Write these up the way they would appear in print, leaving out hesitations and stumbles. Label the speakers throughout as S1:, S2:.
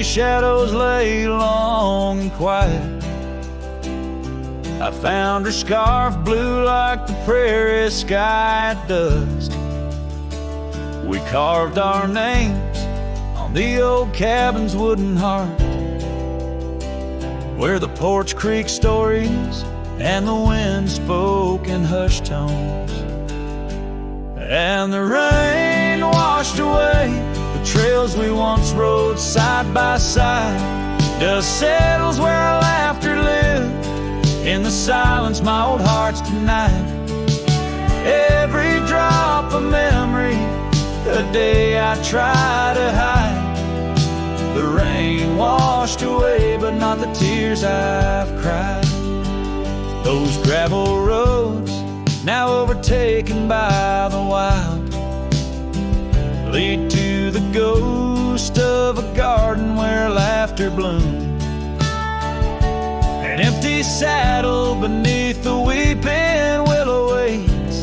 S1: shadows lay long and quiet. I found her scarf blue like the prairie sky at dusk. We carved our names on the old cabin's wooden heart, where the porch creaked stories and the wind spoke in hushed tones. And the rain washed away the trails we once rode side by side. Dust settles where our laughter lived in the silence my old heart's denied. Every drop of memory, a day I try to hide. The rain washed away, but not the tears I've cried. Those gravel roads, now overtaken by the wild, lead to the ghost of a garden where laughter bloomed. An empty saddle beneath the weeping willow waits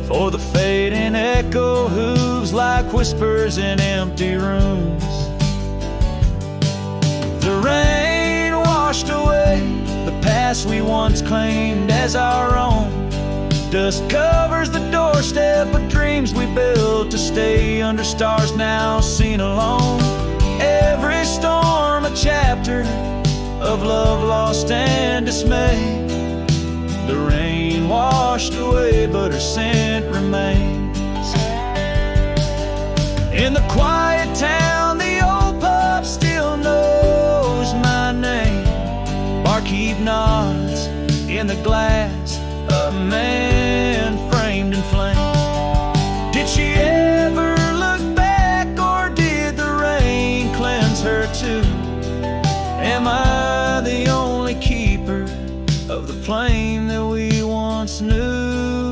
S1: for the fading echo hooves like whispers in empty rooms. The rain washed away the past we once claimed as our own. Dust covers the doorstep of dreams we built to stay under stars now seen alone. Every storm a chapter of love lost and dismay. The rain washed away, but her scent remains. In the quiet town, the old pub still knows my name. Barkeep nods in the glass, a man framed in flame. Did she ever look back, or did the rain cleanse her too? Am I the only keeper of the flame that we once knew?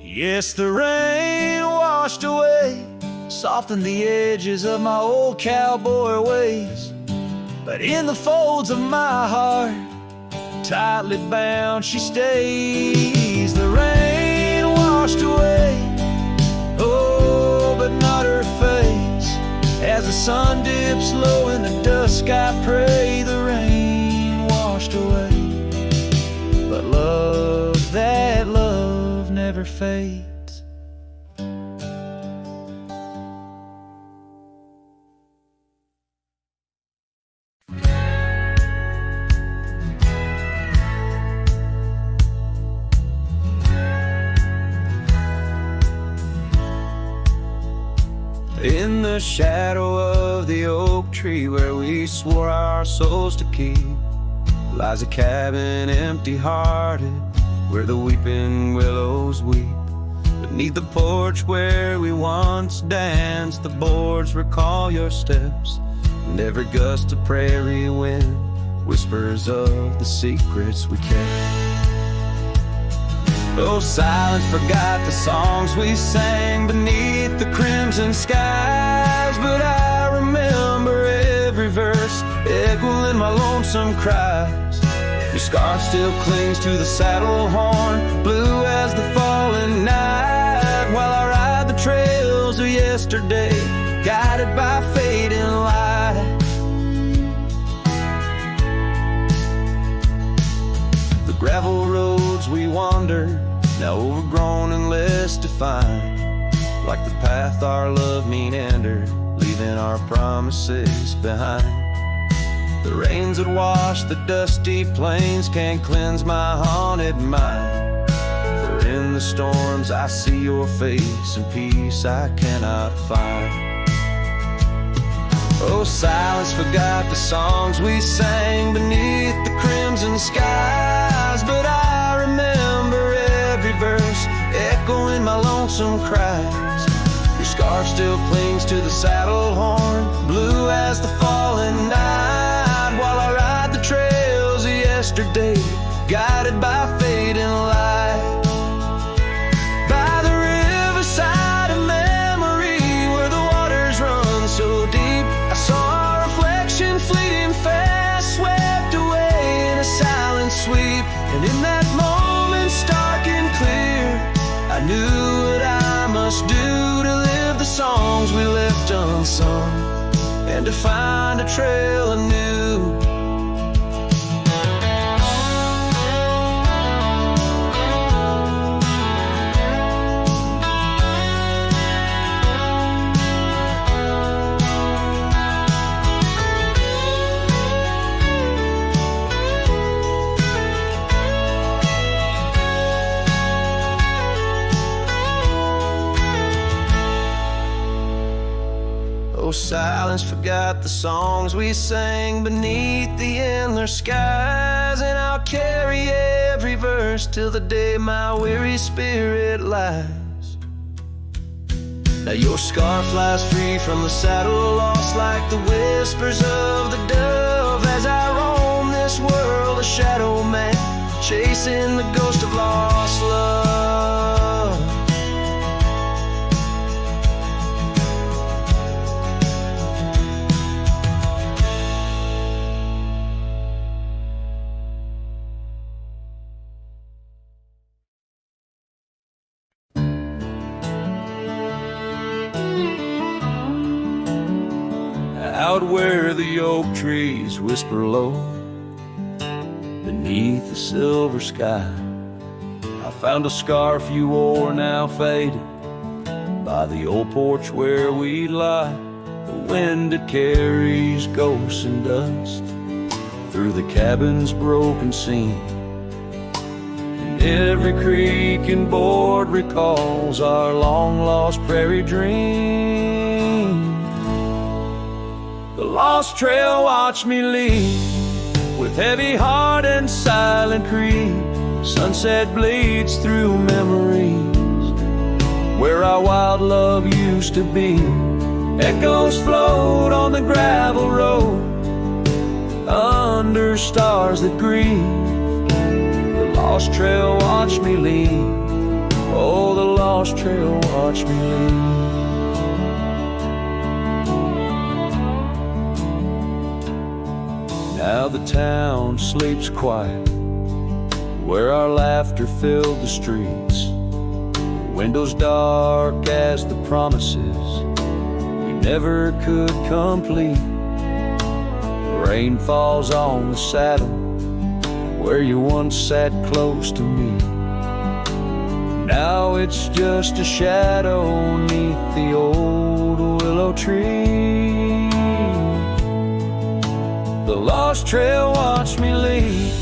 S1: Yes, the rain washed away, softened the edges of my old cowboy ways. But in the folds of my heart, tightly bound she stays. The rain washed away, oh, but not her face. As the sun dips low in the dusk, I pray the rain washed away. But love, that love never fades. In the shadow of the oak tree where we swore our souls to keep lies a cabin empty-hearted where the weeping willows weep. Beneath the porch where we once danced, the boards recall your steps, and every gust of prairie wind whispers of the secrets we kept. Oh, silence forgot the songs we sang beneath the crimson skies, but I remember every verse echoing my lonesome cries. Your scarf still clings to the saddle horn, blue as the falling night, while I ride the trails of yesterday, guided by fading light. The gravel roads we wandered, now overgrown and less defined, like the path our love meandered, leaving our promises behind. The rains that wash the dusty plains can't cleanse my haunted mind, for in the storms I see your face and peace I cannot find. Oh, silence forgot the songs we sang beneath the crimson skies, but I remember every verse echoing my lonesome cries. Your scarf still clings to the saddle horn, blue as the falling night, while I ride the trails of yesterday, guided by fading light. By the riverside of memory where the waters run so deep, I saw a reflection fleeting fast, swept away in a silent sweep. And in that moment, stark clear, I knew what I must do to live the songs we live. left unsung, and to find a trail anew. Oh, silence forgot the songs we sang beneath the endless skies, and I'll carry every verse till the day my weary spirit lies. Now your scar flies free from the saddle, lost like the whispers of the dove, as I roam this world a shadow man, chasing the ghost of lost love. Out where the oak trees whisper low beneath the silver sky, I found a scarf you wore, now faded, by the old porch where we lie. The wind it carries ghosts and dust through the cabin's broken seam, and every creak and board recalls our long-lost prairie dream. The lost trail watched me lead, with heavy heart and silent creed. Sunset bleeds through memories where our wild love used to be. Echoes float on the gravel road under stars that grieve. The lost trail watched me lead. Oh, the lost trail watched me lead. Now the town sleeps quiet, where our laughter filled the streets. Windows dark as the promises we never could complete. Rain falls on the saddle where you once sat close to me. Now it's just a shadow 'neath the old willow tree. The lost trail watched me lead,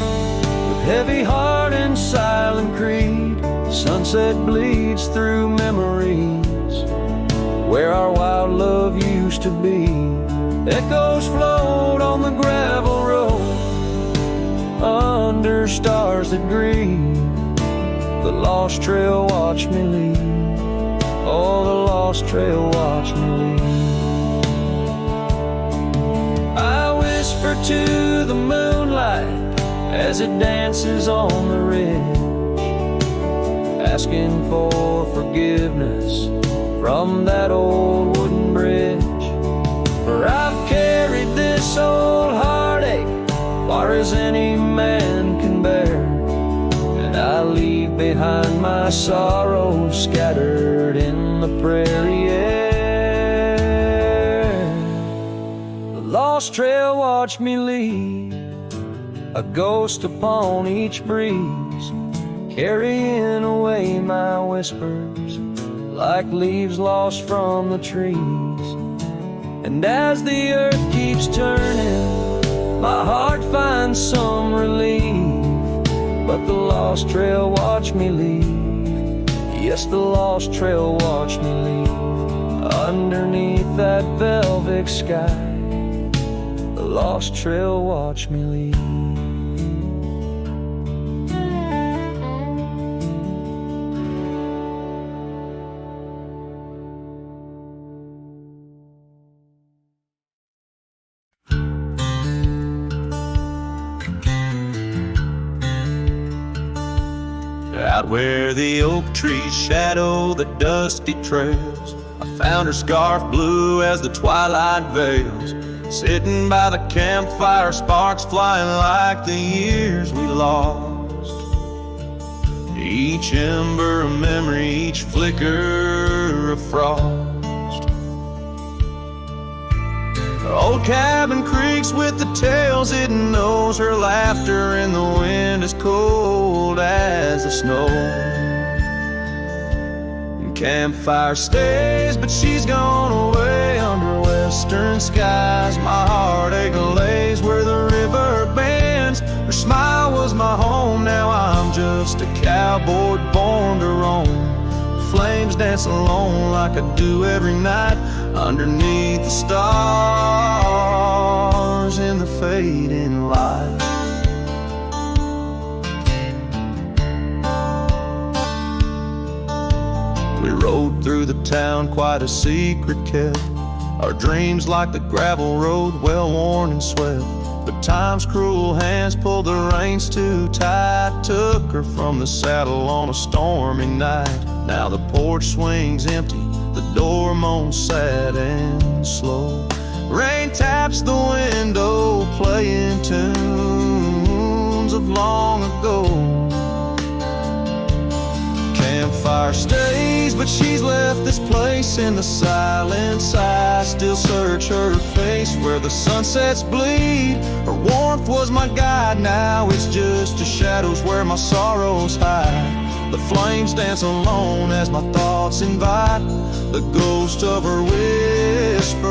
S1: with heavy heart and silent creed. Sunset bleeds through memories where our wild love used to be. Echoes float on the gravel road under stars that grieve. The lost trail watched me lead. Oh, the lost trail watched me lead. I whisper to the moonlight as it dances on the ridge, asking for forgiveness from that old wooden bridge. For I've carried this old heartache far as any man can bear, and I leave behind my sorrow scattered in the prairie air. The lost trail watched me lead, a ghost upon each breeze, carrying away my whispers like leaves lost from the trees. And as the earth keeps turning, my heart finds some relief. But the lost trail watched me leave. Yes, the lost trail watched me leave. Underneath that velvet sky, the lost trail watched me leave. Out where the oak trees shadow the dusty trails, I found her scarf blue as the twilight veils. Sitting by the campfire, sparks flying like the years we lost. Each ember a memory, each flicker a frost. Old cabin creaks with the tales it knows. Her laughter in the wind is cold as the snow. Campfire stays, but she's gone away under western skies. My heartache lays where the river bends. Her smile was my home, now I'm just a cowboy born to roam. Flames dance alone like I do every night underneath the stars in the fading light. We rode through the town, quite a secret kept. Our dreams like the gravel road, well worn and swept. But time's cruel hands pulled the reins too tight. Took her from the saddle on a stormy night. Now the porch swings empty, the door moans sad and slow. Rain taps the window, playing tunes of long ago. Campfire stays, but she's left this place in the silence. I still search her face where the sunsets bleed. Her warmth was my guide, now it's just the shadows where my sorrows hide. The flames dance alone as my thoughts invite the ghost of her whispers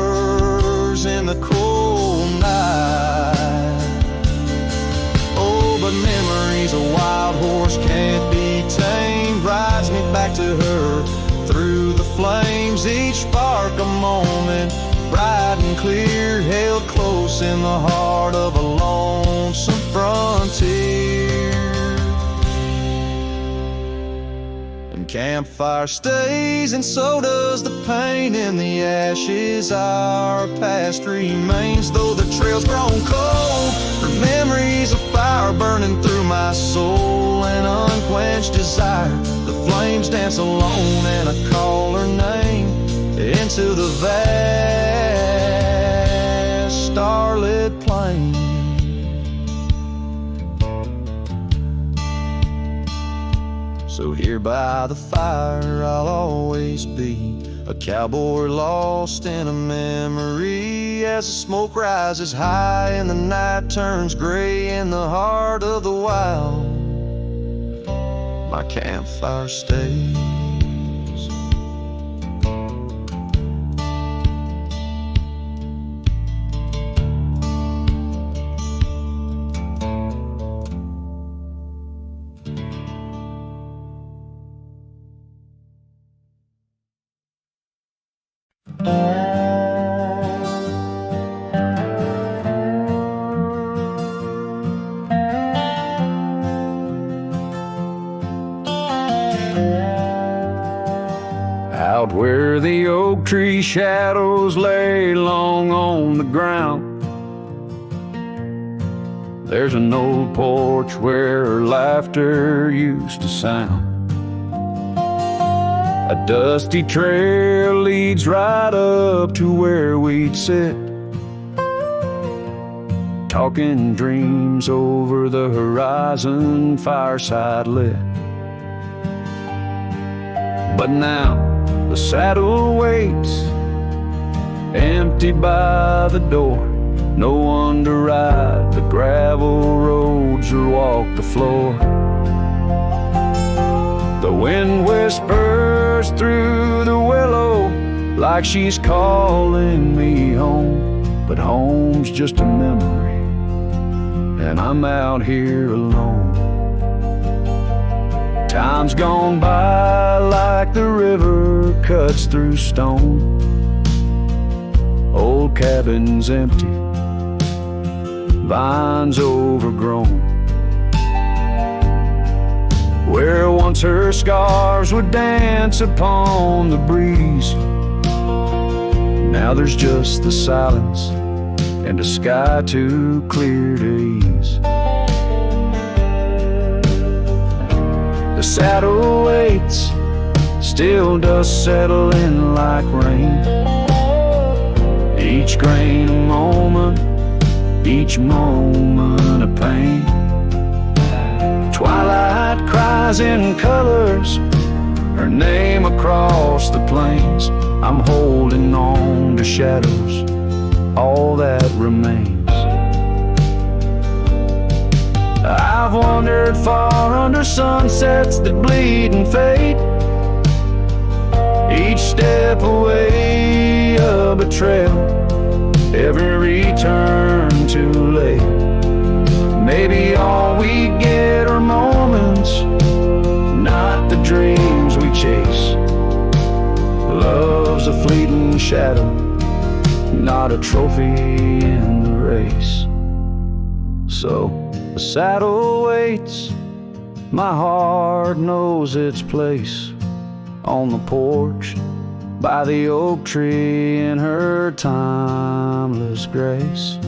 S1: in the cold night. Oh, but memories a wild horse can't be tamed, rides me back to her through the flames. Each spark a moment, bright and clear, held close in the heart of a lonesome frontier. And campfire stays, and so does the pain in the ashes. Our past remains, though the trail's grown cold. Her memories of fire burning through my soul, an unquenched desire. The flames dance alone, and I call her name into the vast starlit plain. So here by the fire I'll always be, a cowboy lost in a memory. As the smoke rises high and the night turns gray in the heart of the wild, my campfire stays. Out where the oak tree shadows lay long on the ground, there's an old porch where her laughter used to sound. A dusty trail leads right up to where we'd sit, talking dreams over the horizon, fireside lit. But now the saddle waits, empty by the door. No one to ride the gravel roads or walk the floor. The wind whispers through the willow like she's calling me home. But home's just a memory, and I'm out here alone. Time's gone by like the river cuts through stone. Old cabin's empty, vines overgrown. Where once her scarves would dance upon the breeze, now there's just the silence and a sky too clear to ease. The saddle waits, still dust settle in like rain. Each grain a moment, each moment a pain. Twilight cries in colors, her name across the plains. I'm holding on to shadows all that remains. I've wandered far under sunsets that bleed and fade, each step away a betrayal, every return too late. Maybe all we get are moments, not the dreams we chase. Love's a fleeting shadow, not a trophy in the race. So the saddle waits, my heart knows its place on the porch by the oak tree in her timeless grace.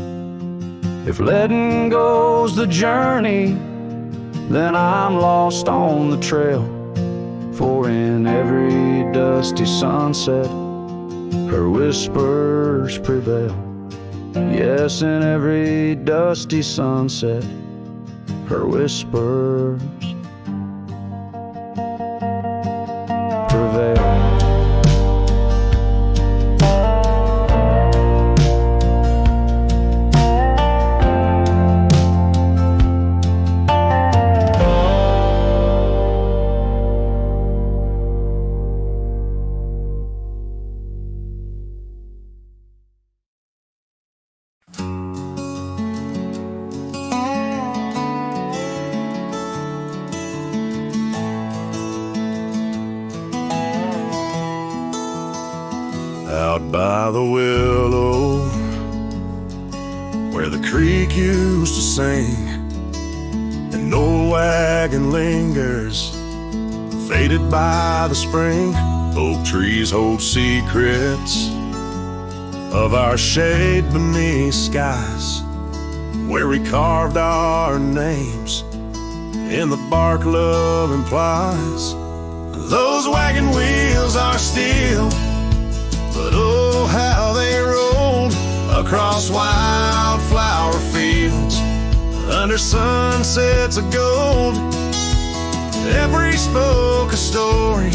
S1: If letting go's the journey, then I'm lost on the trail. For in every dusty sunset, her whispers prevail. Yes, in every dusty sunset, her whispers prevail.
S2: Out by the willow, where the creek used to sing, an old wagon lingers, faded by the spring. Oak trees hold secrets of our shade beneath skies, where we carved our names in the bark love implies. Those wagon wheels are steel, but oh, how they rolled across wildflower fields under sunsets of gold. Every spoke a story,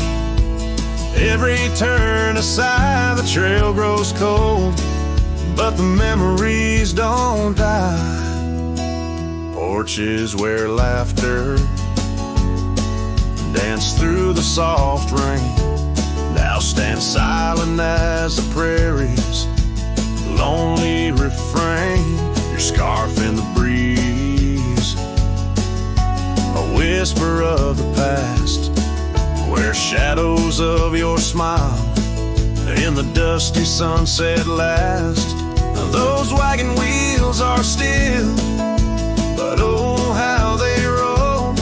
S2: every turn aside, the trail grows cold, but the memories don't die. Porches where laughter danced through the soft rain now stand silent as the prairie's lonely refrain. Your scarf in the breeze, a whisper of the past, where shadows of your smile in the dusty sunset last. Those wagon wheels are still, but oh, how they roll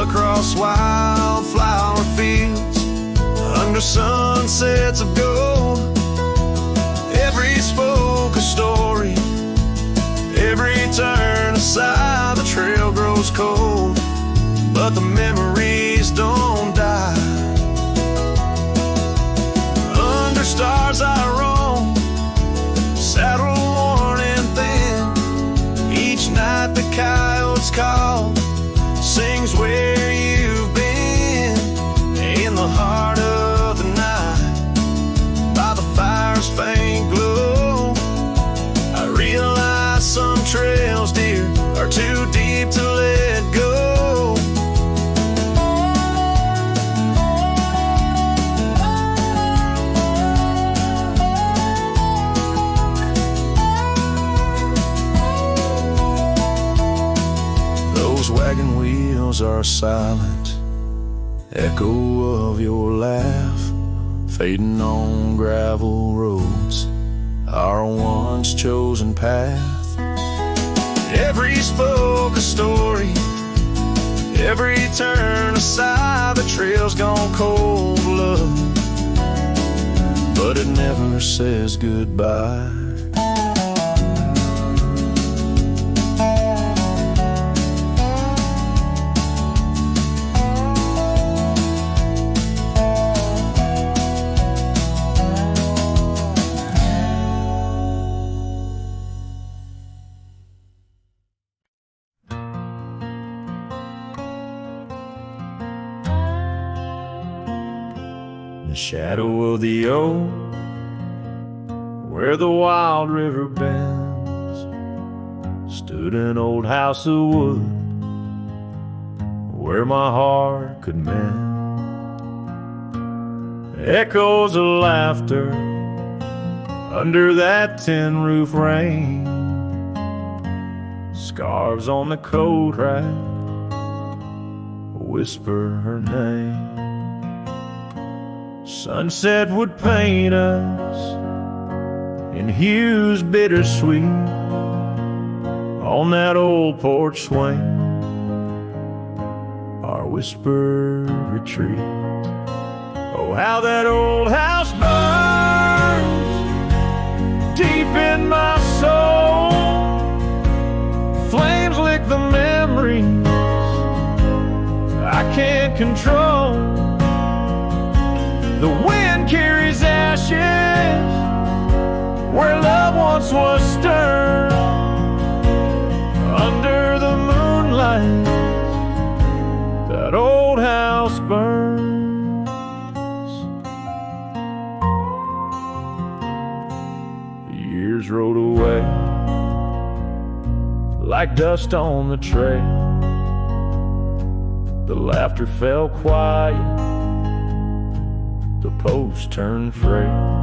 S2: across wildflower fields under sunsets of gold. Every spoke a story, every turn aside, the trail grows cold, but the memories don't die. Under stars I roam, saddle worn and thin. Each night the coyotes call, sings where you've been. In the heart of the night, by the fire's faint glow, I realize some trails, dear, are too deep to let go. Those wagon wheels are a silent echo of your laugh, fading on gravel roads, our once chosen path. Every spoke a story, every turn aside, the trail's gone cold, love, but it never says goodbye. The shadow of the oak
S1: where the wild river bends, stood an old house of wood where my heart could mend. Echoes of laughter under that tin roof rain, scarves on the coat rack whisper her name. Sunset would paint us in hues bittersweet on that old porch swing, our whispered retreat. Oh, how that old house burns deep in my soul. Flames lick the memories I can't control. The wind carries ashes where love once was stirred. Under the moonlight, that old house burns. Years rode away like dust on the trail. The laughter fell quiet, the post turned frail.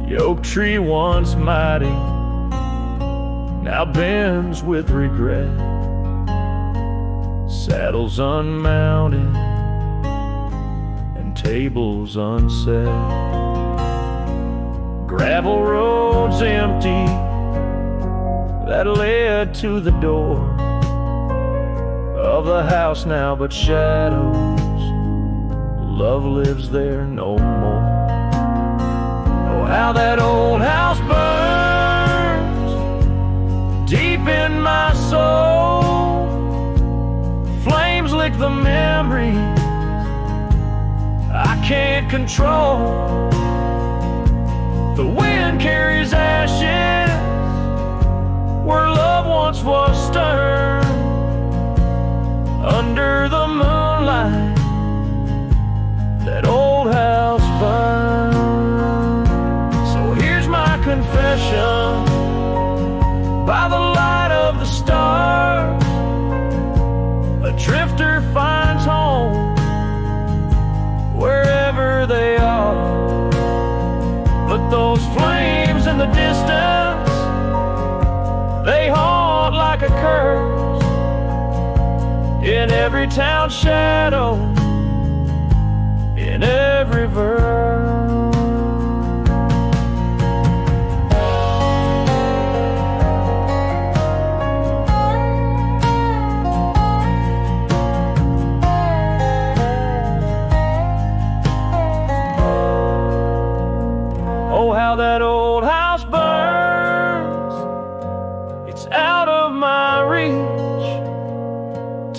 S1: The oak tree once mighty now bends with regret. Saddles unmounted and tables unset. Gravel roads empty that led to the door of the house now but shadows. Love lives there no more. Oh, how that old house burns deep in my soul. Flames lick the memories I can't control. The wind carries ashes where love once was stirred. Under the moonlight, that old house burns. So here's my confession by the light of the stars. A drifter finds home wherever they are. But those flames in the distance, they haunt like a curse in every town shadow, in every verse. Oh, how that old house burns, it's out of my reach.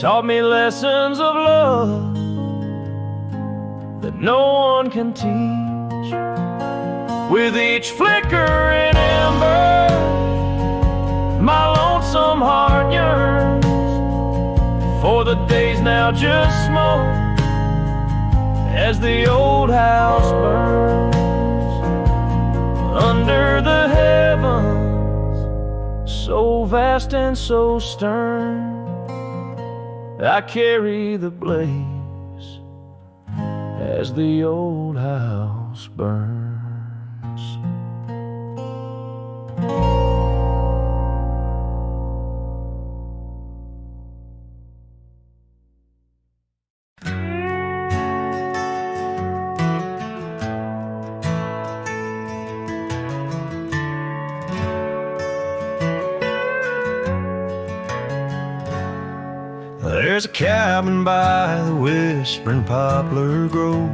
S1: Taught me lessons of love that no one can teach. With each flickering ember, my lonesome heart yearns for the days now just smoke as the old house burns. Under the heavens, so vast and so stern, I carry the blaze as the old house burns. There's a cabin by the whispering poplar grove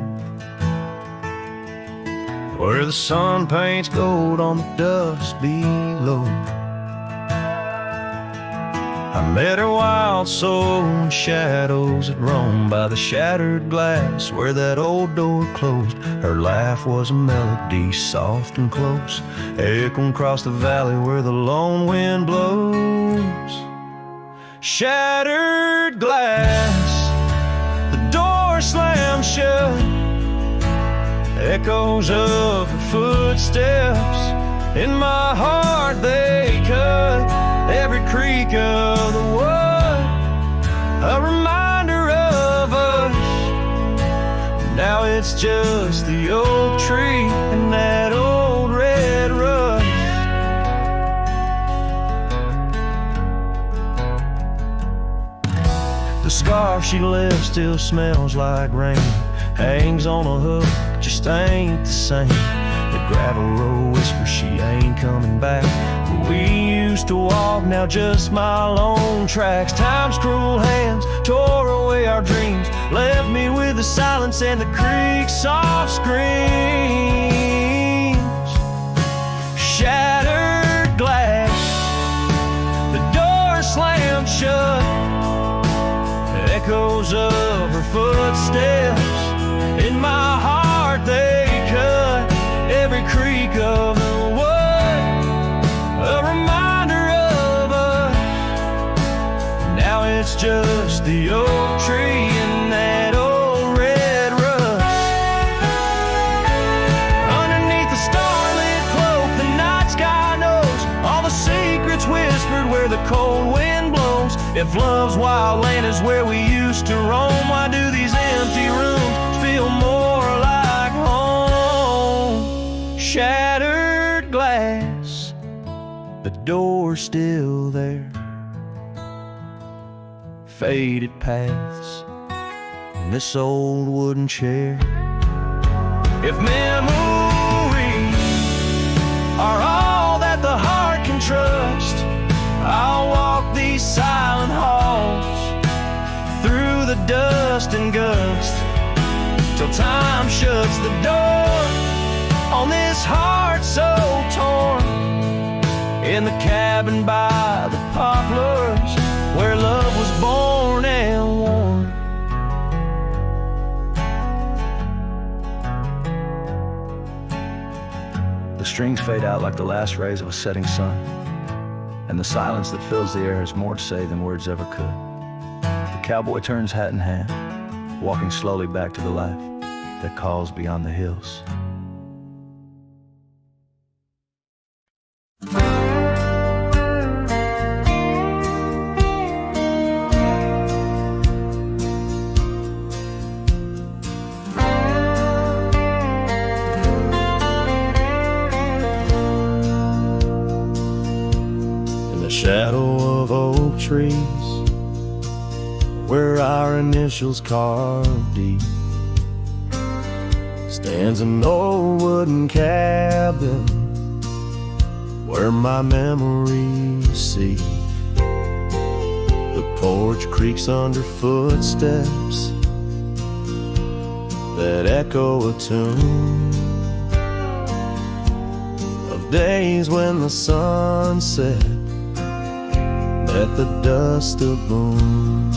S1: where the sun paints gold on the dust below. I met her wild soul in shadows that roamed by the shattered glass where that old door closed. Her laugh was a melody soft and close, echoing across the valley where the lone wind blows. Shattered glass, the door slammed shut, echoes of her footsteps. In my heart they cut every creak of the wood, a reminder of us. Now it's just the old tree and that old red rust. The scarf she left still smells like rain, hangs on a hook, just ain't the same. The gravel road whispers she ain't coming back, but we used to walk, now just my lone tracks. Time's cruel hands tore away our dreams, left me with the silence and the creek's soft screams. Shattered glass, the door slammed shut, echoes of her footsteps. In my heart they cut every creak of the wood, a reminder of us. Now it's just the old tree and that old red rust. Underneath the starlit cloak, the night sky knows all the secrets whispered where the cold wind blows. If love's wild land is where we used to roam, why do these empty rooms feel more like home? Shattered glass, the door's still there, faded paths in this old wooden chair. If memories are all that the heart can trust, I'll walk these silent halls through the dust and gust till time shuts the door on this heart so torn. In the cabin by the poplars where love was born and worn. The strings fade out like the last rays of a setting sun, and the silence that fills the air has more to say than words ever could. The cowboy turns hat in hand, walking slowly back to the life that calls beyond the hills. In the shadow of oak trees, where our initials carved deep, stands an old wooden cabin where my memories see. The porch creaks under footsteps that echo a tune of days when the sun set at the dust of moon.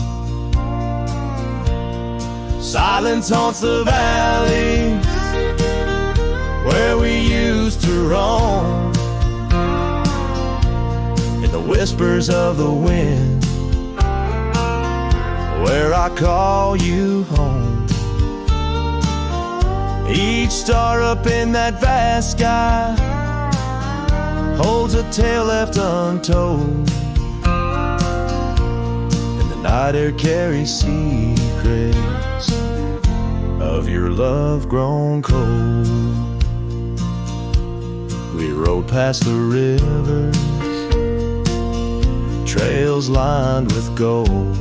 S1: Silence haunts the valleys where we used to roam, in the whispers of the wind where I call you home. Each star up in that vast sky holds a tale left untold, and the night air carries secrets of your love grown cold. We rode past the rivers, trails lined with gold,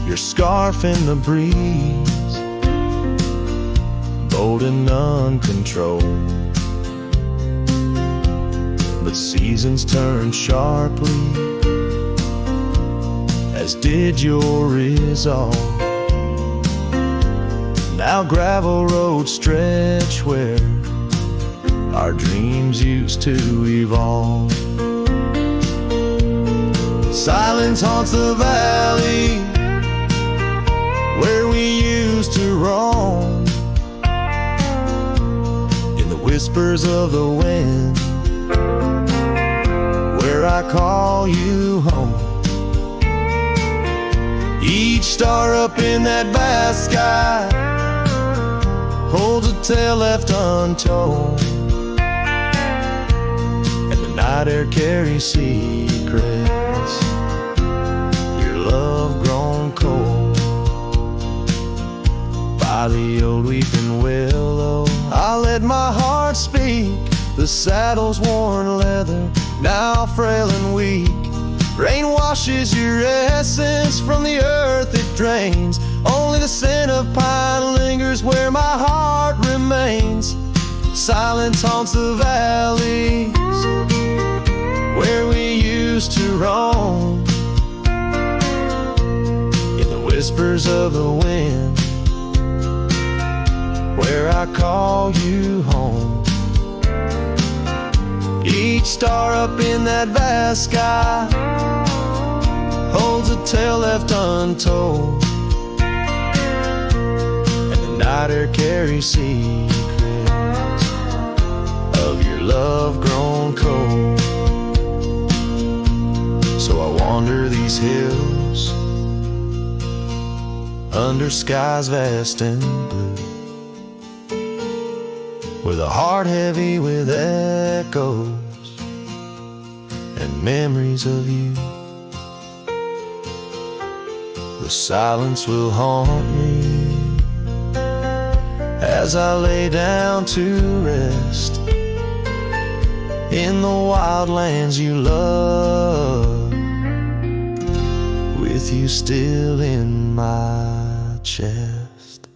S1: your scarf in the breeze, bold and uncontrolled. But seasons turn sharply, as did your resolve. Now gravel roads stretch where our dreams used to evolve. Silence haunts the valley where we used to roam, in the whispers of the wind where I call you home. Each star up in that vast sky
S2: holds a tale left untold, and the night air carries secrets, your love grown cold. By the old weeping willow, I let my heart speak. The saddle's worn leather, now frail and weak. Rain washes your essence from the earth it drains. Only the scent of pine lingers where my heart remains. Silence haunts the valleys where we used to roam. In the whispers of the wind, where I call you home. Each star up in that vast sky holds a tale left untold, and the night air carries secrets of your love grown cold. So I wander these hills under skies vast and blue, with a heart heavy with echoes and memories of you. The silence will haunt me as I lay down to rest in the wild lands you love, with you still in my chest.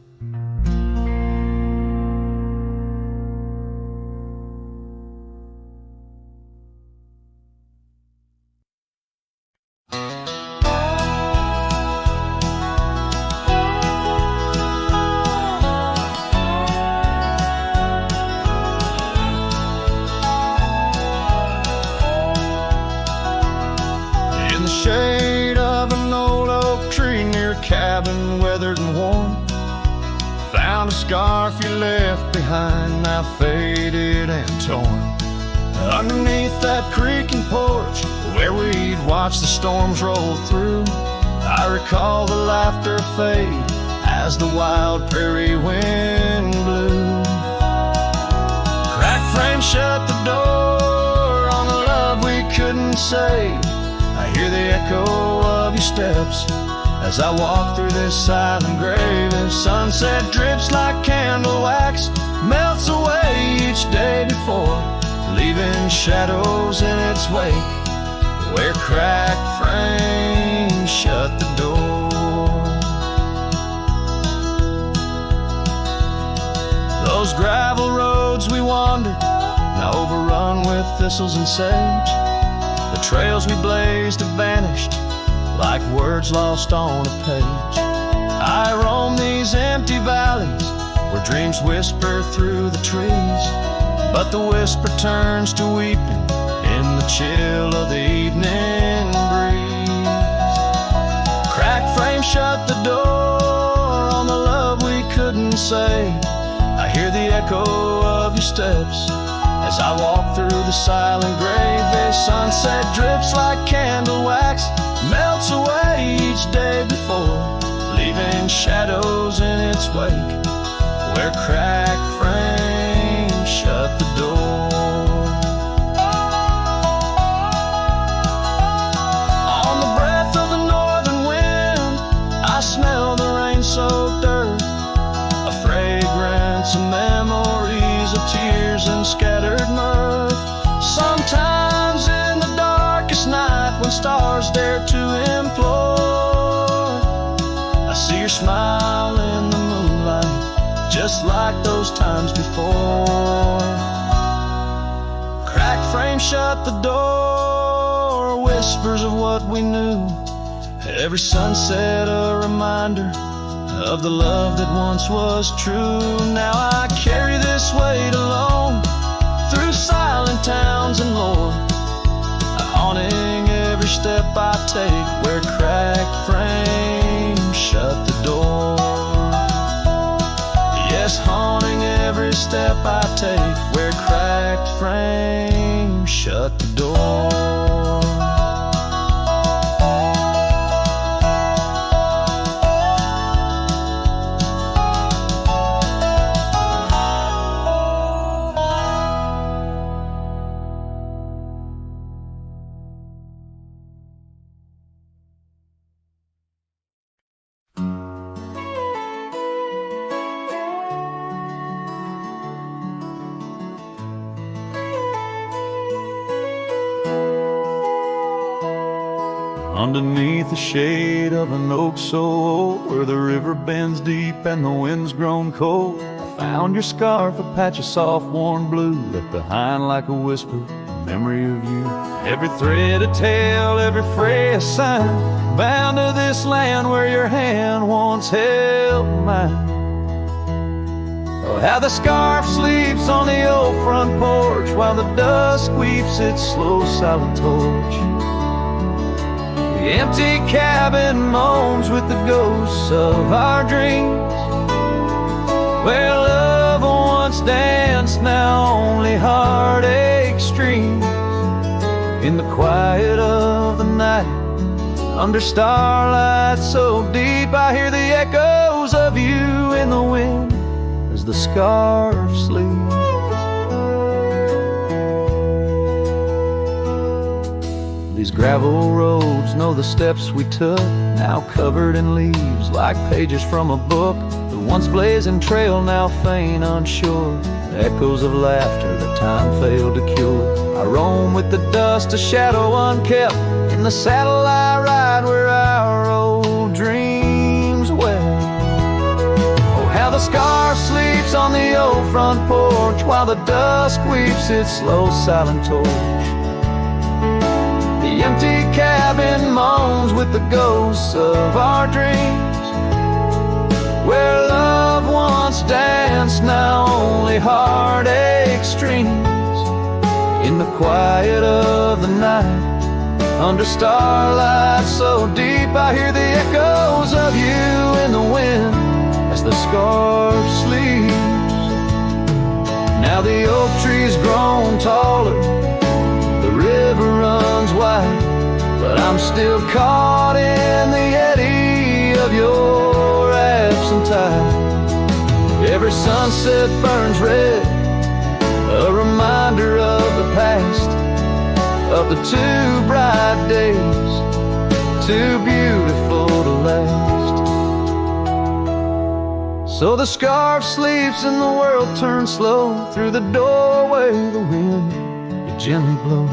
S1: Shade of an old oak tree near a cabin, weathered and worn. Found a scarf you left behind, now faded and torn. Underneath that creaking porch where we'd watch the storms roll through, I recall the laughter fade as the wild prairie wind blew. Crack frame shut the door on the love we couldn't say. I hear the echo of your steps as I walk through this silent grave. As sunset drips like candle wax, melts away each day before, leaving shadows in its wake, where cracked frames shut the door. Those gravel roads we wandered, now overrun with thistles and sage. The trails we blazed have vanished like words lost on a page. I roam these empty valleys where dreams whisper through the trees, but the whisper turns to weeping in the chill of the evening breeze. Cracked frame shut the door on the love we couldn't say. I hear the echo of your steps as I walk through the silent grave. The sunset drips like candle wax, melts away each day before, leaving shadows in its wake, where cracked frames shut the door. On the breath of the northern wind, I smell the rain-soaked earth, a fragrance of memories of tears and scattered mirth. Sometimes in the darkest night, when stars dare to implore, I see your smile in the moonlight, just like those times before. Cracked frame shut the door, whispers of what we knew. Every sunset a reminder of the love that once was true. Now I carry this weight alone through silent towns and lore, haunting every step I take, where cracked frames shut the door. Yes, haunting every step I take, where cracked frames shut the door. underneath the shade of an oak so old, where the river bends deep and the wind's grown cold. I found your scarf, a patch of soft worn blue, left behind like a whisper, a memory of you. Every thread a tale, every fray a sign, bound to this land where your hand once held mine. Oh, how the scarf sleeps on the old front porch, while the dusk weeps its slow silent torch. The empty cabin moans with the ghosts of our dreams, where love once danced, now only heartache streams. In the quiet of the night, under starlight so deep, I hear the echoes of you in the wind as the scarf sleeps. These gravel roads know the steps we took, now covered in leaves like pages from a book. The once blazing trail now faint unsure, echoes of laughter that time failed to cure. I roam with the dust, a shadow unkept, in the saddle I ride where our old dreams wept. Oh, how the scarf sleeps on the old front porch, while the dusk weeps its slow silent torch. The empty cabin moans with the ghosts of our dreams, where love once danced, now only heartache streams. In the quiet of the night, under starlight so deep, I hear the echoes of you in the wind as the scarf sleeps. Now the oak tree's grown taller, the river runs wide, but I'm still caught in the eddy of your absent tide. Every sunset burns red, a reminder of the past, of the two bright days, too beautiful to last. So the scarf sleeps and the world turns slow, through the doorway the wind it gently blows.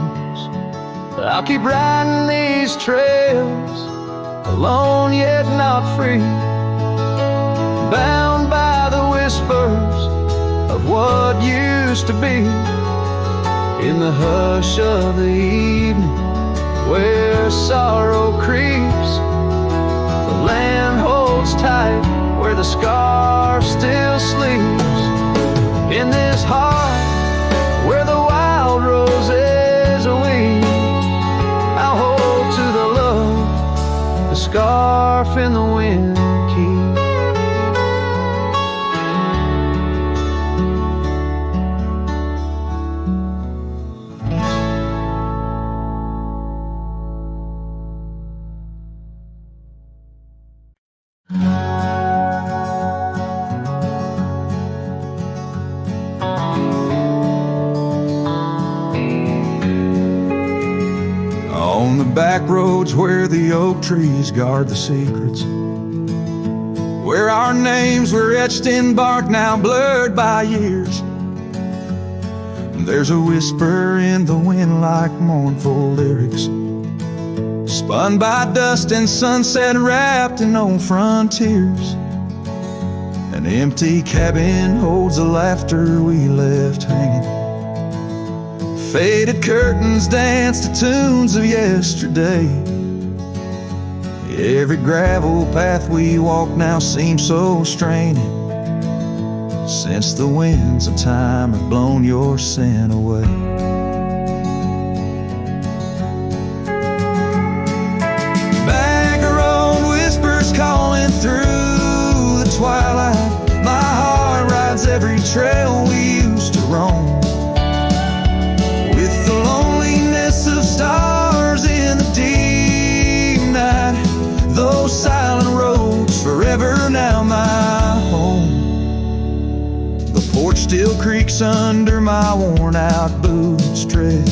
S1: I'll keep riding these trails, alone yet not free, bound by the whispers of what used to be. In the hush of the evening, where sorrow creeps, the land holds tight where the scarf still sleeps. In this heart where the wild roses weep, I'll hold to the love the scarf in the wind keeps.
S2: On the back roads where the oak trees guard the secrets, where our names were etched in bark now blurred by years, there's a whisper in the wind like mournful lyrics, spun by dust and sunset wrapped in old frontiers. An empty cabin holds the laughter we left hanging, faded curtains dance to tunes of yesterday. Every gravel path we walk now seems so straining, since the winds of time have blown your sin away. Back road whispers calling through the twilight, my heart rides every trail we used to roam, with the loneliness of stars in the deep night. Those silent roads forever now my home. The porch still creaks under my worn out boots tread,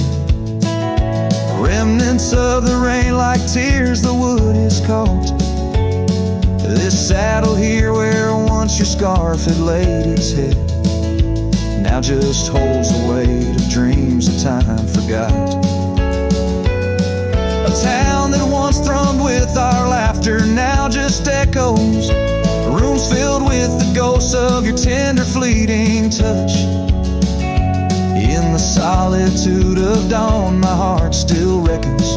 S2: remnants of the rain like tears the wood is caught. This saddle here where once your scarf had laid its head now just holds the weight of dreams that time forgot. A town that once thrummed tender fleeting touch. In the solitude of dawn, my heart still reckons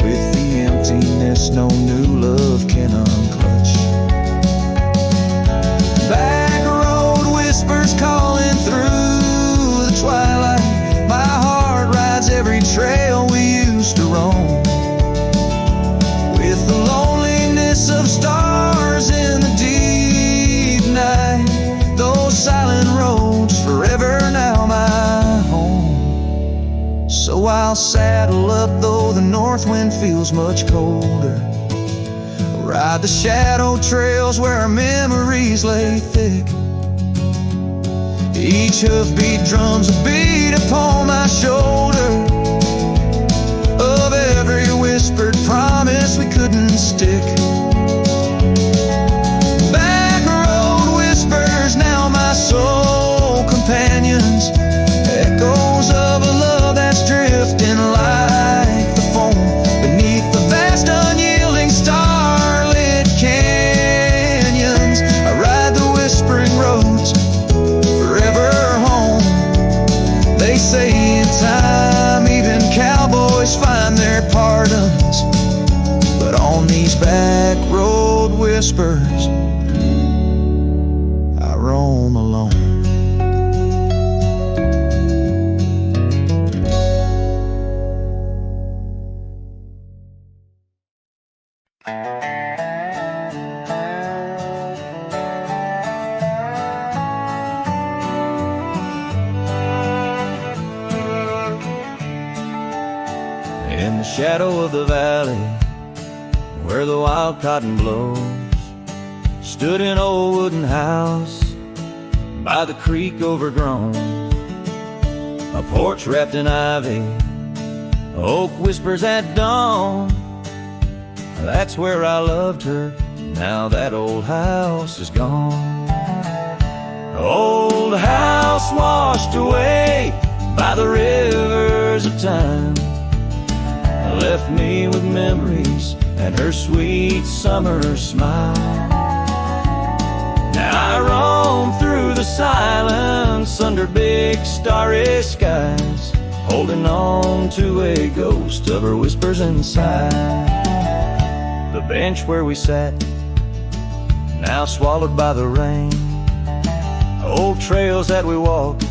S2: with the emptiness no new love can unclutch. Back road whispers calling through the twilight. My heart rides every trail we used to roam. With the loneliness of stars in the deep night, those silent roads forever now my home. So I'll saddle up though the north wind feels much colder. Ride the shadow trails where our memories lay thick. Each hoofbeat drums a beat upon my shoulder of every whispered promise we couldn't stick. Back road whispers now my soul companions, echoes of a love that's drifting like the foam beneath the vast unyielding starlit canyons. I ride the whispering roads forever home. They say in time even cowboys find their pardons, but on these back road whispers I roam alone. In the shadow of the valley where the wild cotton blows, stood an old wooden house by the creek overgrown. A porch wrapped in ivy, oak whispers at dawn. That's where I loved her, now that old house is gone. Old house washed away by the rivers of time, left me with memories and her sweet summer smile. Now I roam through the silence under big starry skies, holding on to a ghost of her whispers inside. The bench where we sat, now swallowed by the rain. Old trails that we walked,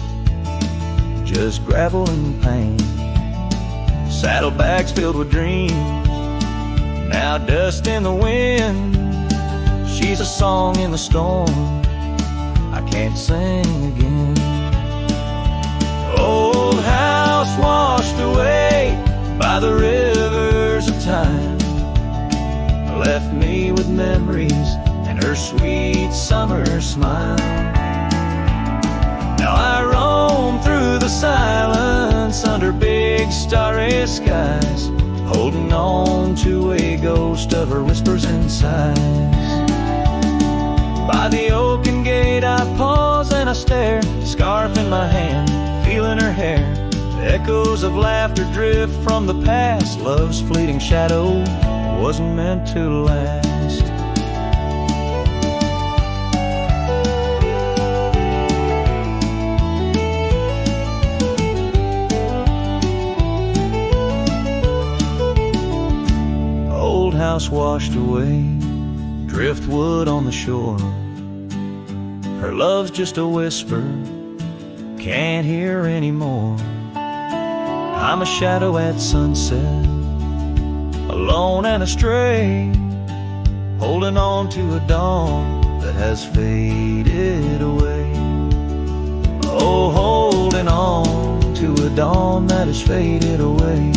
S2: just gravel and pain. Saddlebags filled with dreams, now dust in the wind. She's a song in the storm I can't sing again. Old house washed away by the rivers of time, left me with memories and her sweet summer smile. Now I roam through the silence under big starry skies, holding on to a ghost of her whispers inside. By the oaken gate I pause and I stare, scarf in my hand, feeling her hair. Echoes of laughter drift from the past, love's fleeting shadow wasn't meant to last. Old house washed away, driftwood on the shore. Her love's just a whisper, can't hear anymore. I'm a shadow at sunset, alone and astray, holding on to a dawn that has faded away. Oh, holding on to a dawn that has faded away.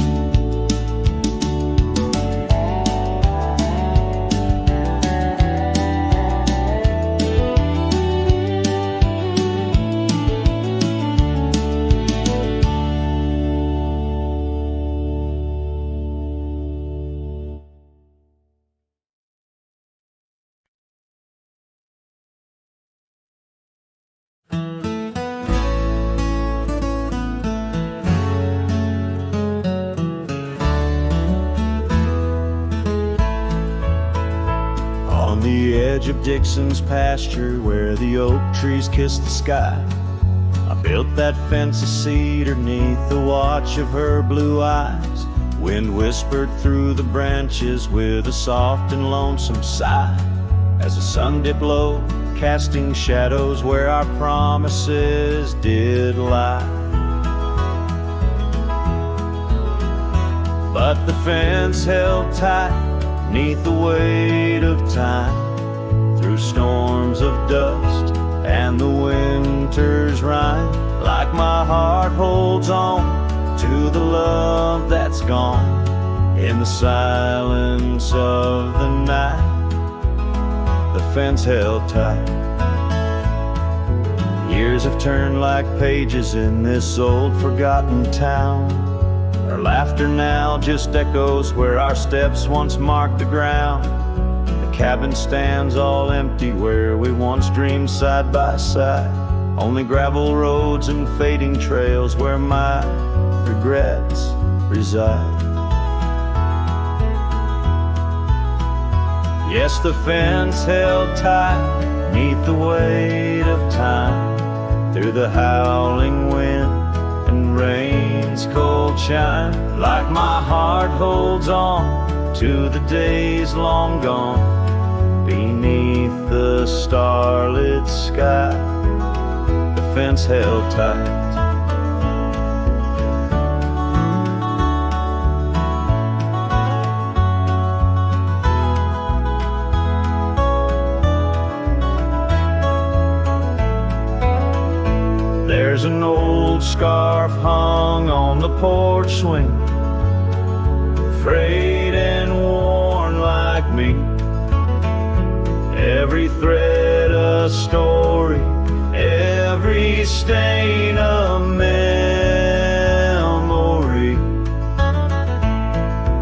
S1: edge of Dixon's pasture where the oak trees kiss the sky. I built that fence of cedar neath the watch of her blue eyes. Wind whispered through the branches with a soft and lonesome sigh as the sun dipped low, casting shadows where our promises did lie. But the fence held tight neath the weight of time, through storms of dust and the winter's rime. Like my heart holds on to the love that's gone in the silence of the night, the fence held tight. Years have turned like pages in this old forgotten town. Our laughter now just echoes where our steps once marked the ground. The cabin stands all empty where we once dreamed side by side. Only gravel roads and fading trails where my regrets reside. Yes, the fence held tight neath the weight of time, through the howling wind and rain's cold chime. Like my heart holds on to the days long gone beneath the starlit sky, the fence held tight. There's an old scarf hung on the porch swing, frayed and worn like me. Every thread a story, every stain a memory.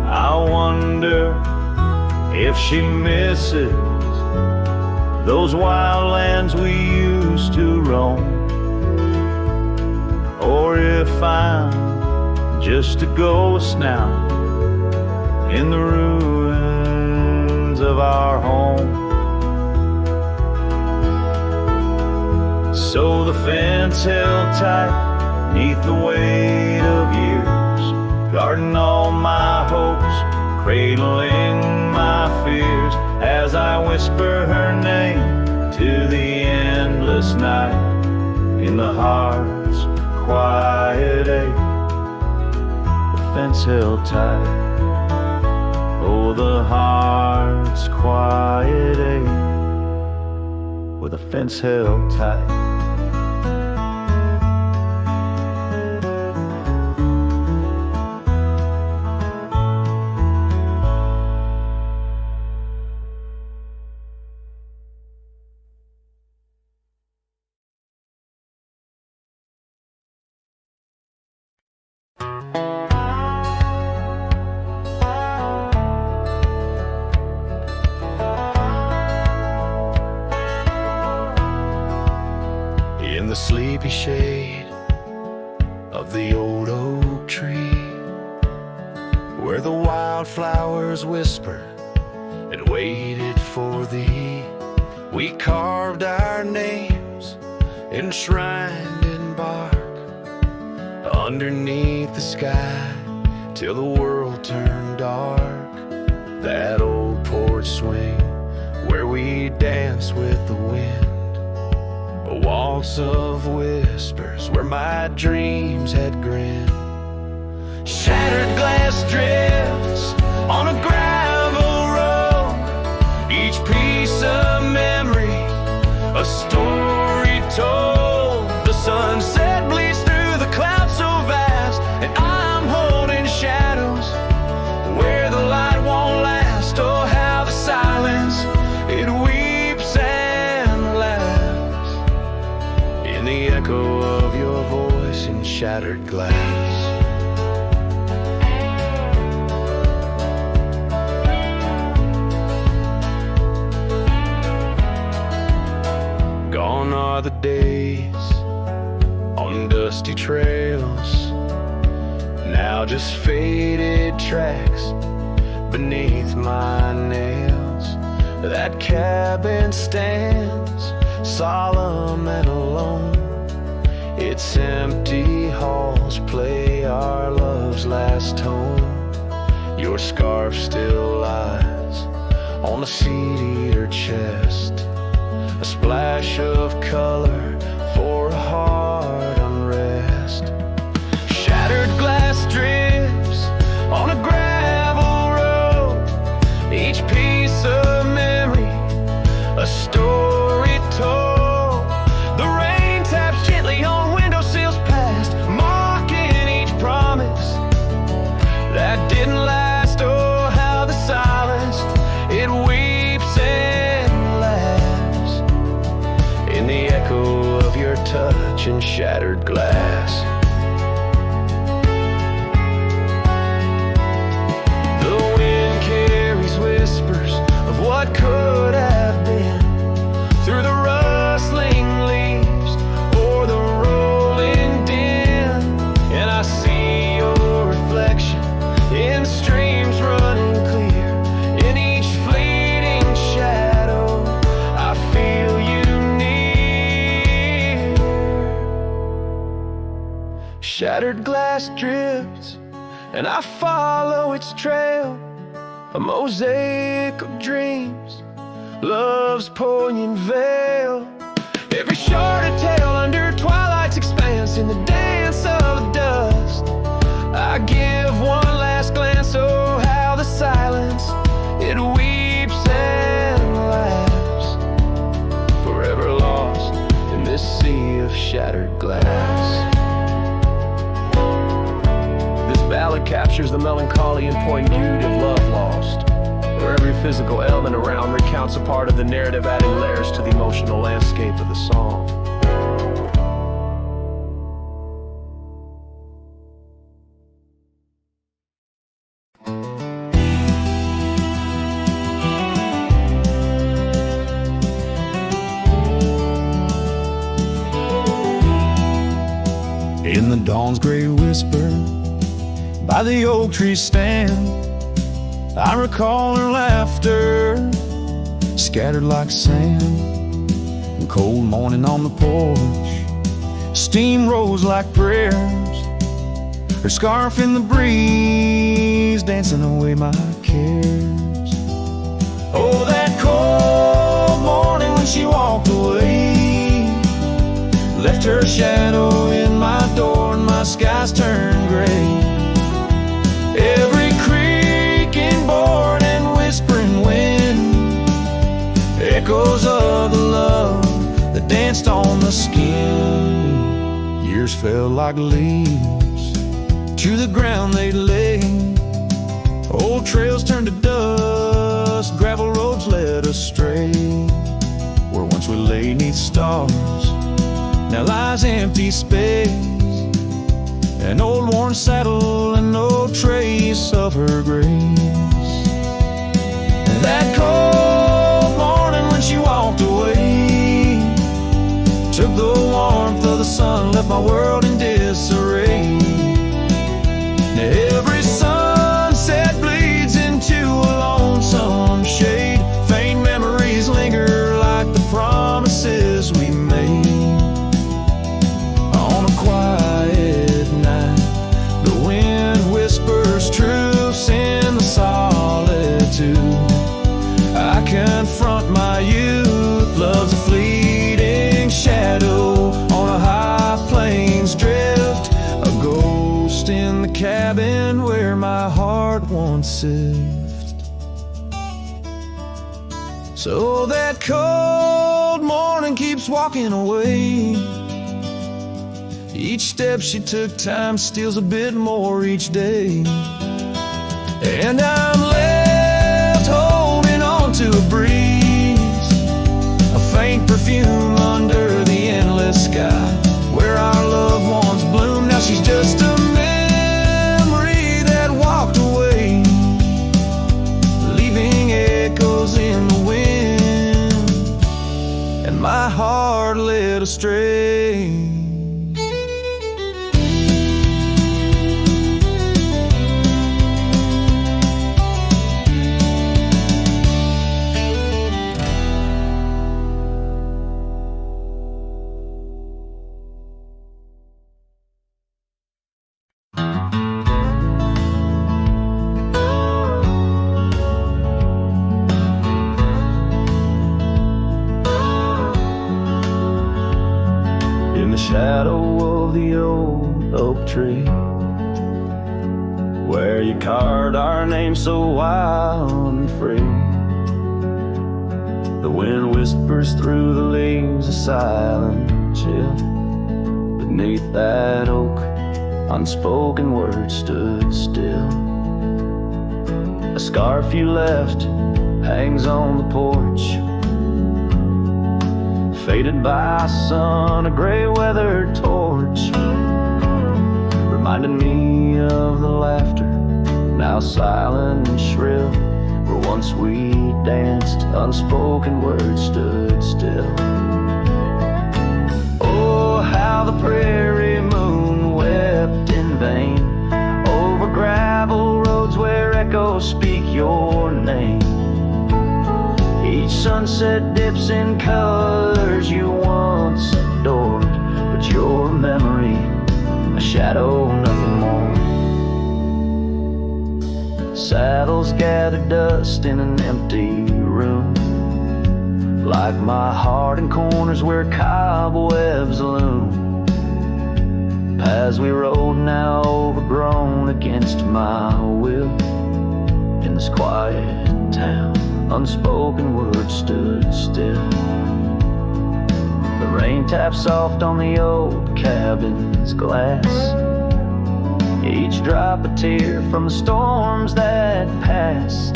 S1: I wonder if she misses those wild lands we used to roam, or if I'm just a ghost now in the ruins of our home. So the fence held tight neath the weight of years, guarding all my hopes, cradling my fears, as I whisper her name to the endless night in the heart's quiet ache. The fence held tight, oh, the heart's quiet ache, with a fence held tight.
S2: In the sleepy shade of the old oak tree, where the wildflowers whisper and waited for thee, we carved our names enshrined in bark underneath the sky till the world turned dark. That old porch swing where we danced with the wind, a waltz of whispers where my dreams had grinned. Shattered glass drifts on a gravel road, each piece of memory a story told. The sunset bleeds through the clouds so vast, and I'm holding shadows where the light won't last. Oh, how the silence, it weeps and laughs in the echo of your voice in shattered glass. Gone are the days on dusty trails, now just faded tracks beneath my nails. That cabin stands solemn and alone. Its empty halls play our love's last tone. Your scarf still lies on the seat-eater chest, a splash of color for a heart unrest. Shattered glass drips on a gravel road, each piece of memory a story told. The rain taps gently on windowsills past, mocking each promise that didn't last. Oh, how the silence, it weeps and laughs in the echo of your touch and shattered glass. The wind carries whispers of what could have been through the rustling leaves or the rolling din, and I see your reflection in streams running clear. In each fleeting shadow I feel you near. Shattered glass drifts and I follow its trail, a mosaic of dreams, love's poignant veil. Every sharded tale under twilight's expanse, in the dance of dust I give one last glance. Oh, how the silence, it weeps and laughs, forever lost in this sea of shattered glass. This ballad captures the melancholy and poignitude of love lost, where every physical element around recounts a part of the narrative, adding layers to the emotional landscape of the song.
S1: In the dawn's gray whisper, by the oak tree stand, I recall her laughter, scattered like sand. And cold morning on the porch, steam rose like prayers, her scarf in the breeze, dancing away my cares. Oh, that cold morning when she walked away, left her shadow in my door and my skies turned gray. Every creaking board and whispering wind, echoes of the love that danced on the skin. Years fell like leaves to the ground they lay. Old trails turned to dust, gravel roads led astray. Where once we lay 'neath stars, now lies empty space, an old worn saddle and no trace of her grace. That cold morning when she walked away, took the warmth of the sun, left my world in disarray. Now every sunset bleeds into a lonesome shade, faint memories linger like the promises we made. On a quiet night, the wind whispers truths in the solitude. I confront my youth, love's a fleeting shadow on a high plains drift, a ghost in the cabin where my heart once lived. So that cold morning keeps walking away. Each step she took, time steals a bit more each day. And I'm left holding on to a breeze, a faint perfume under the endless sky, where our loved ones bloom. Now she's just a memory that walked away, leaving echoes in the wind, and my heart led astray. shadow of the old oak tree, where you carved our names so wild and free. The wind whispers through the leaves, a silent chill. Beneath that oak, unspoken words stood still. A scarf you left hangs on the porch, faded by sun, a gray weathered torch, reminding me of the laughter, now silent and shrill, where once we danced, unspoken words stood still. Oh, how the prairie moon wept in vain over gravel roads where echoes speak your name. Each sunset dips in colors you once adored, but your memory, a shadow, nothing more. Saddles gather dust in an empty room, like my heart in corners where cobwebs loom. Paths we rode now overgrown against my will. In this quiet town, unspoken words stood still. The rain taps soft on the old cabin's glass, each drop a tear from the storms that pass.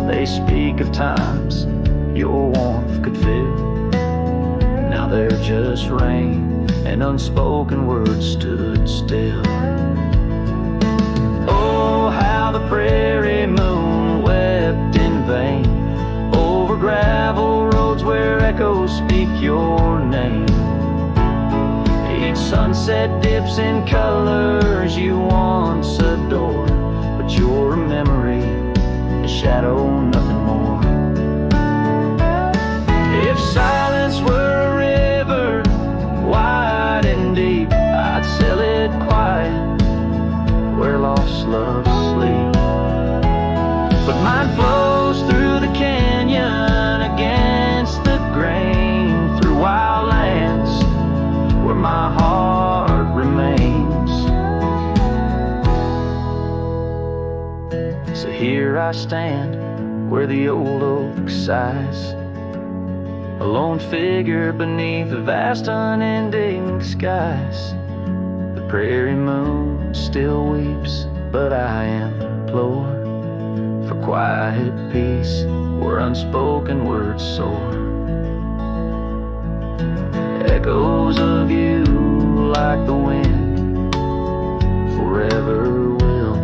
S1: They speak of times your warmth could fill. Now they're just rain, and unspoken words stood still. Oh, how the prairie moon wept in vain over gravel roads where echoes speak your name. Each sunset dips in colors you once adored, but your memory, a shadow, nothing more. If silence were a river, wide and deep, I'd sail it quiet where lost loves sleep. But mine flows through the canyon against the grain, through wild lands where my heart remains. So here I stand where the old oak sighs, a lone figure beneath the vast unending skies. The prairie moon still weeps, but I implore for quiet peace where unspoken words soar. Echoes of you like the wind forever will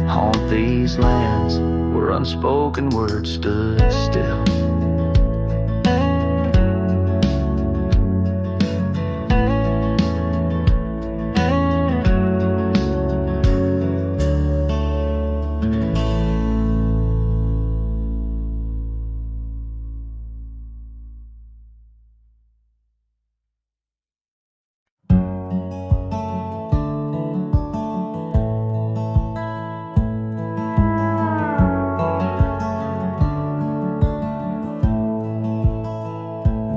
S1: haunt these lands where unspoken words stood still.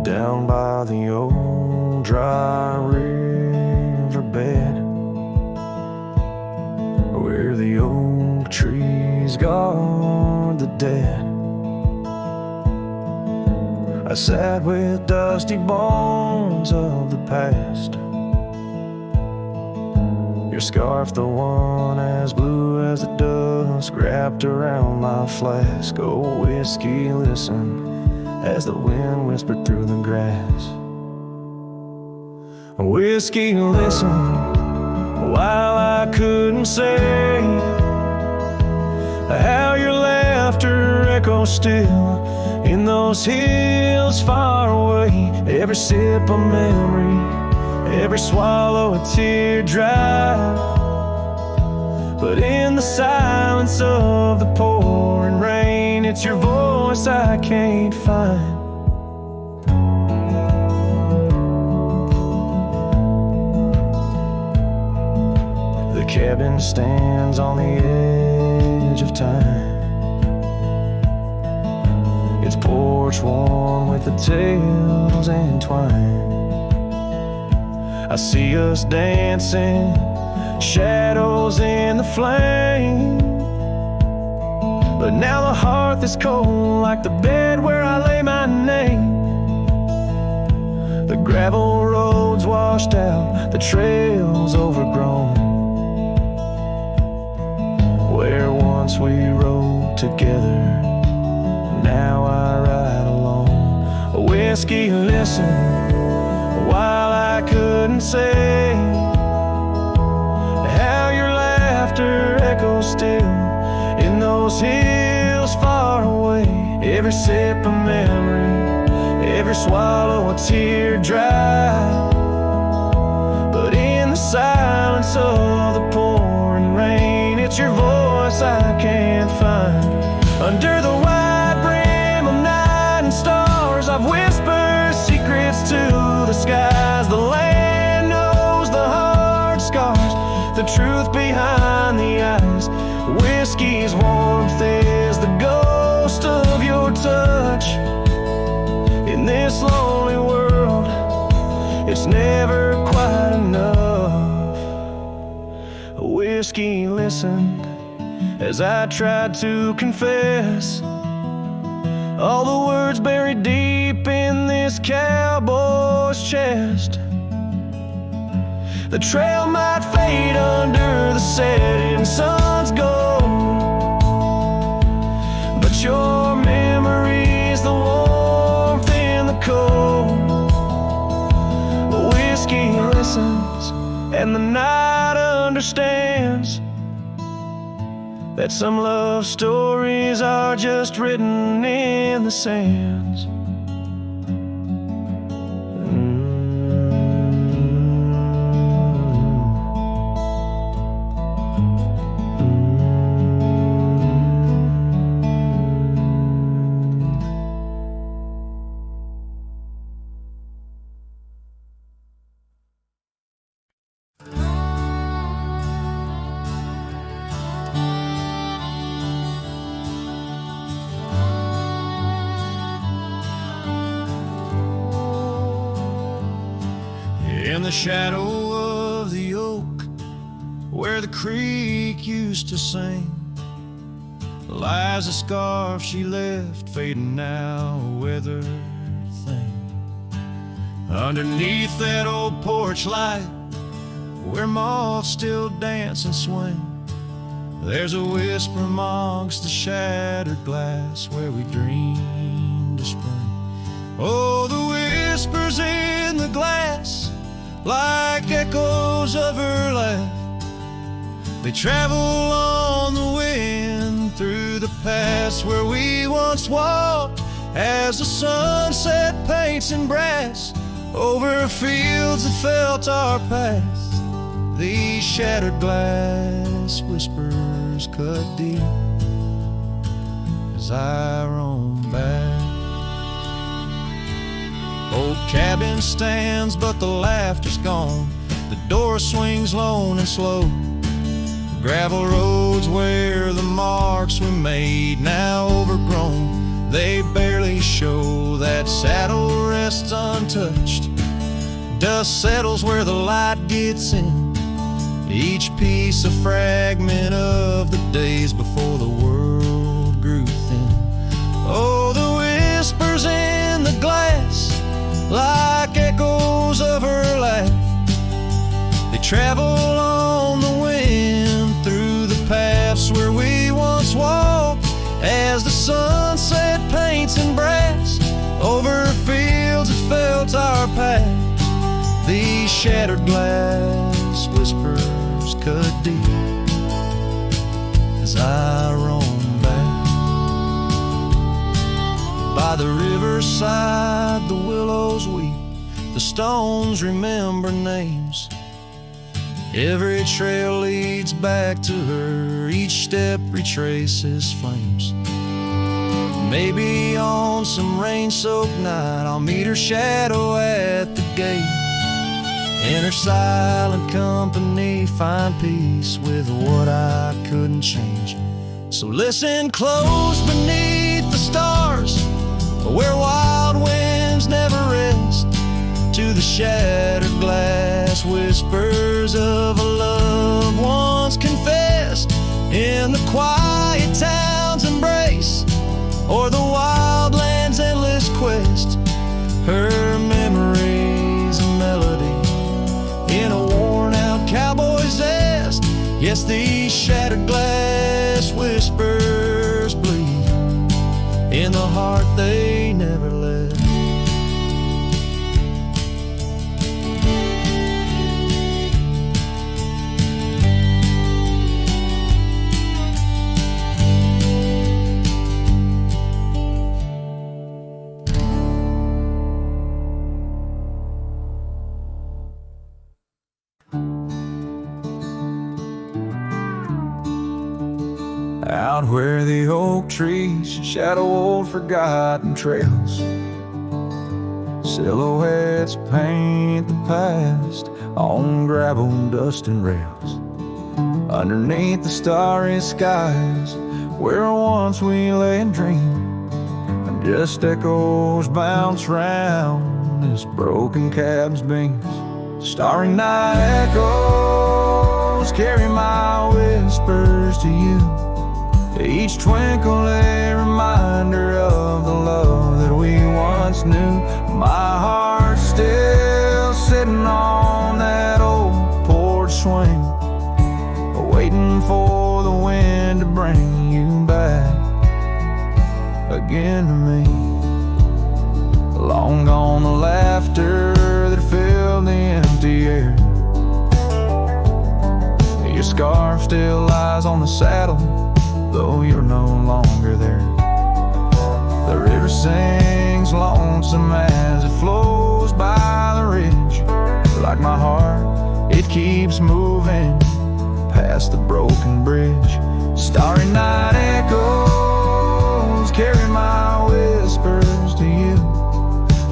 S2: Down by the old dry riverbed, where the oak trees guard the dead, I sat with dusty bones of the past. Your scarf, the one as blue as the dusk, wrapped around my flask. Oh, whiskey, listen as the wind whispered through the grass. Whiskey, listen, while I couldn't say how your laughter echoes still in those hills far away. Every sip a memory, every swallow a teardrop, but in the silence of the pouring rain, it's your voice I can't find. The cabin stands on the edge of time, its porch warm with the tales entwined.
S1: I see us dancing, shadows in the flame. But now the hearth is cold, like the bed where I lay my name. The gravel roads washed out, the trails overgrown. Where once we rode together, now I ride alone. A whiskey listened while I couldn't say how your laughter echoes still in those hills far away. Every sip a memory, every swallow a tear dry. But in the silence of the pouring rain, it's your voice I can't find. Under the wide brim of night and stars, I've whispered secrets to the skies. The land knows the hard scars, the truth behind the eyes. Whiskey's warmth is the ghost of your touch. In this lonely world, it's never quite enough. Whiskey listened as I tried to confess all the words buried deep in this cowboy's chest. The trail might fade under the setting sun's gold, but your memory's the warmth in the cold. Whiskey listens and the night understands that some love stories are just written in the sands. In the shadow of the oak, where the creek used to sing, lies a scarf she left, fading now, a weathered thing. Underneath that old porch light, where moths still dance and swing, there's a whisper amongst the shattered glass, where we dreamed of spring. Oh, the whispers in the glass, like echoes of her laugh, they travel on the wind through the past where we once walked, as the sunset paints in brass over fields that felt our past. These shattered glass whispers cut deep as I roam back. Old cabin stands, but the laughter's gone. The door swings lone and slow. Gravel roads where the marks we made, now overgrown, they barely show. That saddle rests untouched. Dust settles where the light gets in. Each piece a fragment of the days before the world grew thin. Oh, the whispers in the glass, like echoes of her laugh, they travel on the wind through the paths where we once walked, as the sunset paints in brass over fields that felt our path. These shattered glass whispers cut deep as I roam back. By the riverside the willows weep, the stones remember names. Every trail leads back to her, each step retraces flames. Maybe on some rain-soaked night I'll meet her shadow at the gate. In her silent company find peace with what I couldn't change. So listen close beneath the stars, where wild winds never rest, to the
S2: shattered glass, whispers of a love once confessed in the quiet town's embrace, or the wild land's endless quest. Her memories a melody in a worn-out cowboy's zest. Yes, these shattered glass whispers bleed in the heart they never left.
S1: Out where the oak trees shadow old forgotten trails, silhouettes paint the past on gravel, dust and rails. Underneath the starry skies where once we lay and dreamed, and just echoes bounce round this broken cab's beams. Starry night echoes carry my whispers to you, each twinkle a reminder of the love that we once knew. My heart's still sitting on that old porch swing, waiting for the wind to bring you back again to me. Long gone the laughter that filled the empty air. Your scarf still lies on the saddle, though you're no longer there. The river sings lonesome as it flows by the ridge. Like my heart, it keeps moving past the broken bridge. Starry night echoes carry my whispers to you,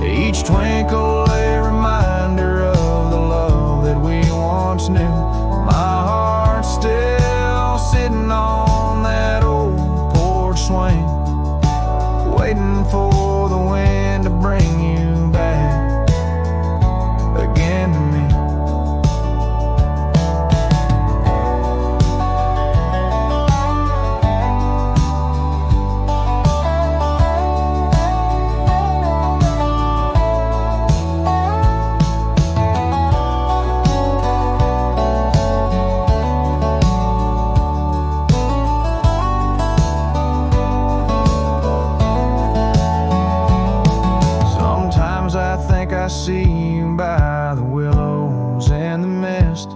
S1: each twinkle a reminder of the love that we once knew. My heart's still sitting on that old porch swing, waiting for the wind to bring you back again to me. I see you by the willows and the mist,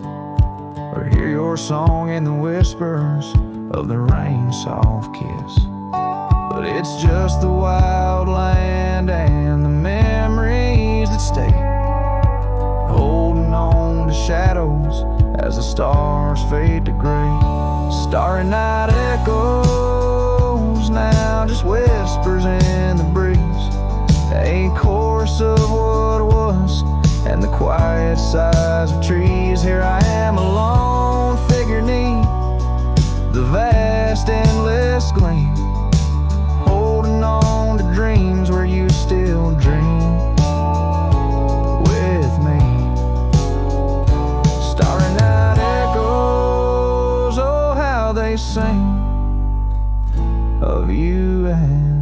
S1: or hear your song in the whispers of the rain's soft kiss. But it's just the wild land and the memories that stay, holding on to shadows as the stars fade to gray. Starry night echoes now, just whispers in the breeze, a chorus of what was and the quiet sighs of trees. Here I am, a lone figure neath the vast endless gleam, holding on to dreams where you still dream with me. Starry night echoes, oh how they sing of you and